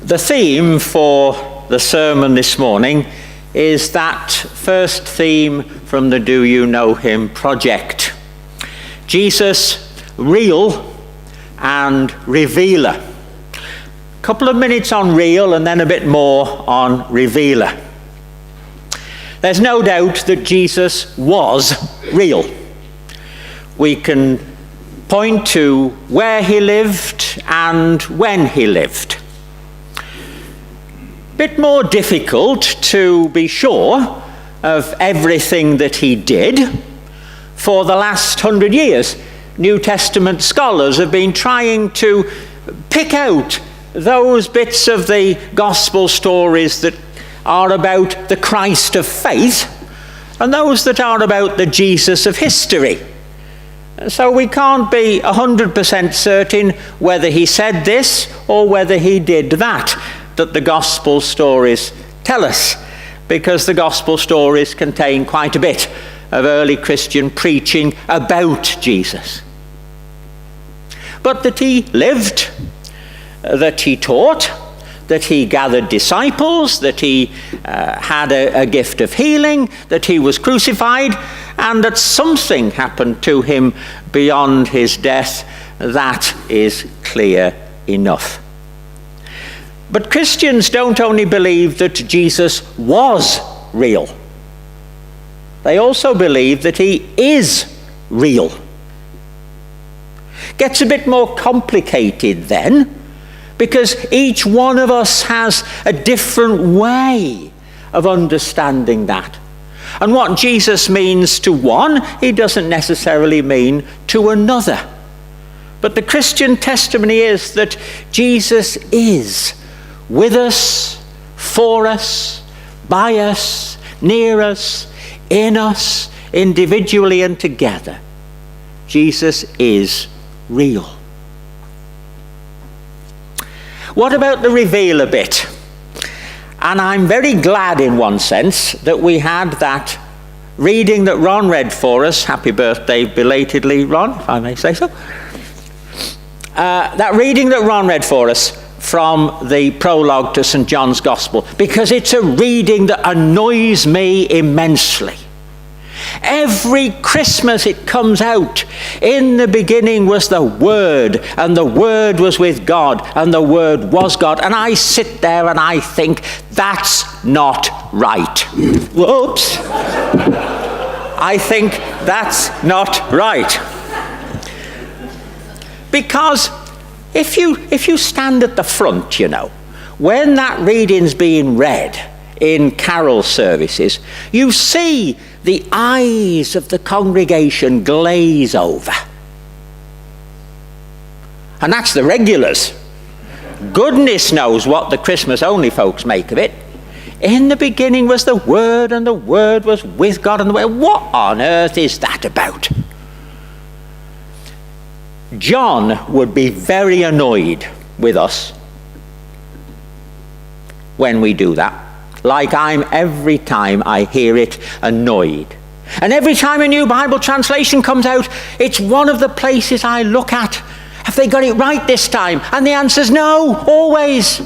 The theme for the sermon this morning is that first theme from the Do You Know Him project. Jesus, real and revealer. A couple of minutes on real and then a bit more on revealer. There's no doubt that Jesus was real. We can point to where he lived and when he lived. Bit more difficult to be sure of everything that he did. For the last 100 years, New Testament scholars have been trying to pick out those bits of the gospel stories that are about the Christ of faith and those that are about the Jesus of history. So we can't be 100% certain whether he said this or whether he did that the gospel stories tell us, because the gospel stories contain quite a bit of early Christian preaching about Jesus. But that he lived, that he taught, that he gathered disciples, that he had a gift of healing, that he was crucified, and that something happened to him beyond his death, that is clear enough. But Christians don't only believe that Jesus was real. They also believe that he is real. Gets a bit more complicated then, because each one of us has a different way of understanding that. And what Jesus means to one, he doesn't necessarily mean to another. But the Christian testimony is that Jesus is with us, for us, by us, near us, in us, individually and together. Jesus is real. What about the revealer bit? And I'm very glad in one sense that we had that reading that Ron read for us. Happy birthday belatedly, Ron, if I may say so. That reading that Ron read for us from the prologue to St. John's Gospel, because it's a reading that annoys me immensely. Every Christmas it comes out. In the beginning was the Word, and the Word was with God, and the Word was God. And I sit there and I think, that's not right. Whoops. I think that's not right. Because if you stand at the front, when that reading's being read in carol services, you see the eyes of the congregation glaze over. And that's the regulars. Goodness knows what the Christmas-only folks make of it. In the beginning was the Word, and the Word was with God, and the Word. What on earth is that about? John would be very annoyed with us when we do that. Like I'm every time I hear it annoyed. And every time a new Bible translation comes out, it's one of the places I look at. Have they got it right this time? And the answer's no, always.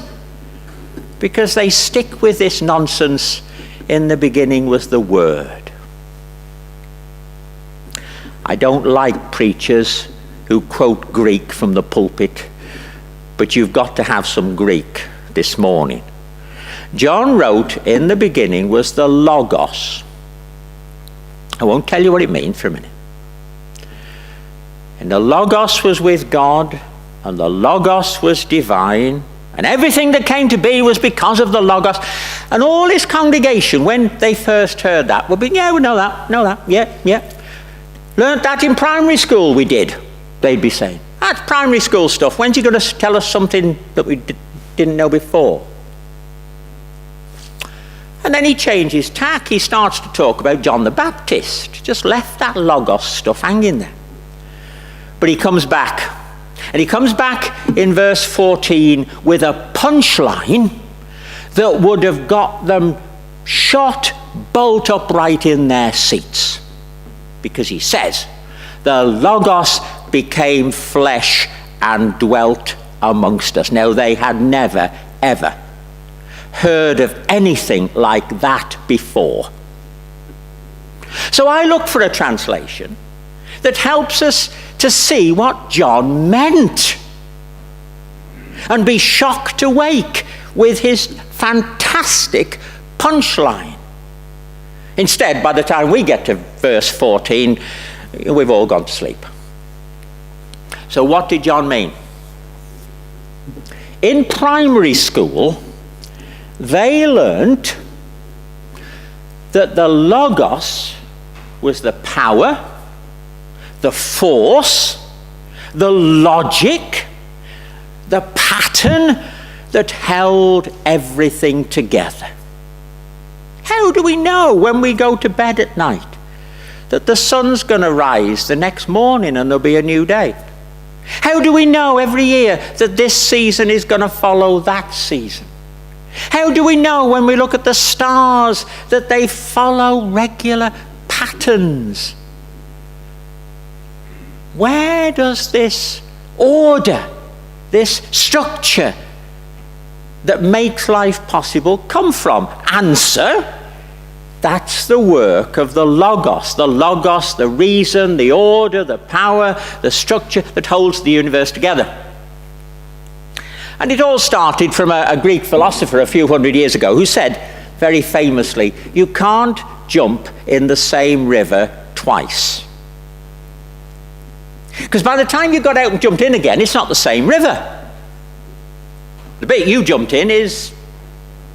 Because they stick with this nonsense. In the beginning was the Word. I don't like preachers who quote Greek from the pulpit, but you've got to have some Greek this morning. John wrote, in the beginning was the Logos. I won't tell you what it means for a minute. And the Logos was with God, and the Logos was divine, and everything that came to be was because of the Logos. And all his congregation, when they first heard that, would be, yeah, we know that, yeah. Learned that in primary school, we did. They'd be saying, that's primary school stuff. When's he going to tell us something that we didn't know before? And then he changes tack. He starts to talk about John the Baptist. Just left that Logos stuff hanging there. But he comes back. And he comes back in verse 14 with a punchline that would have got them shot bolt upright in their seats. Because he says, the Logos became flesh and dwelt amongst us. Now, they had never, ever heard of anything like that before. So I look for a translation that helps us to see what John meant and be shocked awake with his fantastic punchline. Instead, by the time we get to verse 14, we've all gone to sleep. So what did John mean? In primary school, they learnt that the Logos was the power, the force, the logic, the pattern that held everything together. How do we know when we go to bed at night that the sun's going to rise the next morning and there'll be a new day? How do we know every year that this season is going to follow that season? How do we know when we look at the stars that they follow regular patterns? Where does this order, this structure that makes life possible come from? Answer: that's the work of the Logos, the reason, the order, the power, the structure that holds the universe together. And it all started from a Greek philosopher a few hundred years ago who said, very famously, you can't jump in the same river twice. Because by the time you got out and jumped in again, it's not the same river. The bit you jumped in is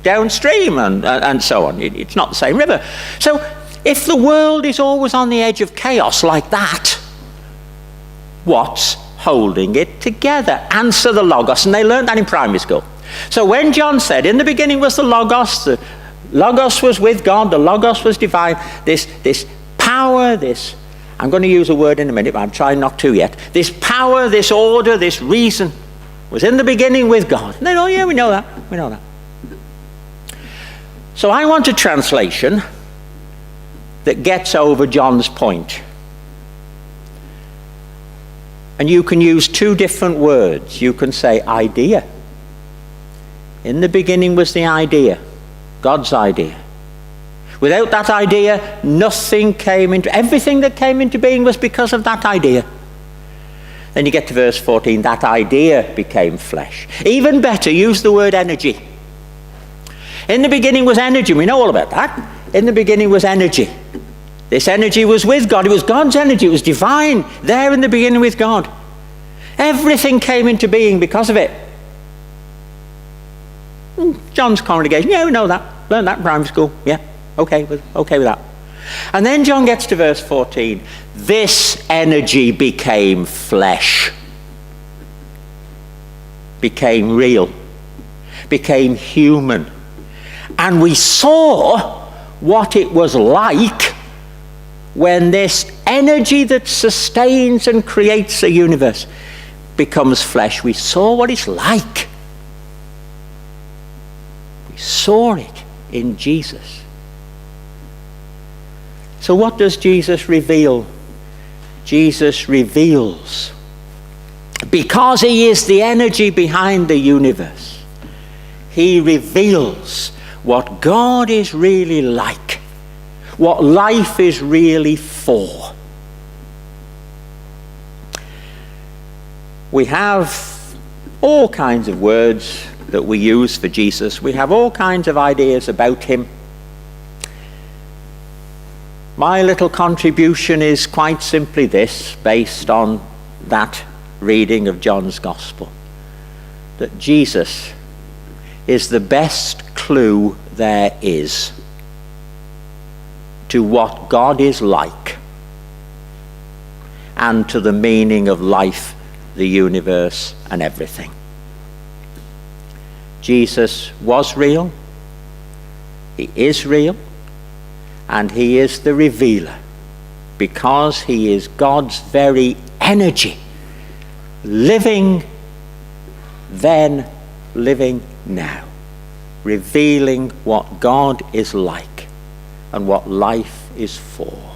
downstream and so on. It's not the same river. So if the world is always on the edge of chaos like that, what's holding it together? Answer: the Logos. And they learned that in primary school. So when John said, in the beginning was the Logos was with God, the Logos was divine, this power, this, I'm going to use a word in a minute, but I'm trying not to yet, this power, this order, this reason was in the beginning with God. And they go, oh yeah, we know that. So I want a translation that gets over John's point. And you can use two different words. You can say idea. In the beginning was the idea, God's idea. Without that idea, nothing came into, everything that came into being was because of that idea. Then you get to verse 14, that idea became flesh. Even better, use the word energy. In the beginning was energy. We know all about that. In the beginning was energy. This energy was with God. It was God's energy. It was divine. There in the beginning with God. Everything came into being because of it. John's congregation, yeah, we know that. Learned that in primary school. Yeah, okay with that. And then John gets to verse 14. This energy became flesh. Became real. Became human. And we saw what it was like when this energy that sustains and creates a universe becomes flesh. We saw what it's like. We saw it in Jesus. So what does Jesus reveal? Jesus reveals, because he is the energy behind the universe, he reveals what God is really like, what life is really for. We have all kinds of words that we use for Jesus. We have all kinds of ideas about him. My little contribution is quite simply this, based on that reading of John's Gospel, that Jesus is the best clue there is to what God is like and to the meaning of life, the universe, and everything. Jesus was real, he is real, and he is the revealer, because he is God's very energy, living then, living now, revealing what God is like and what life is for.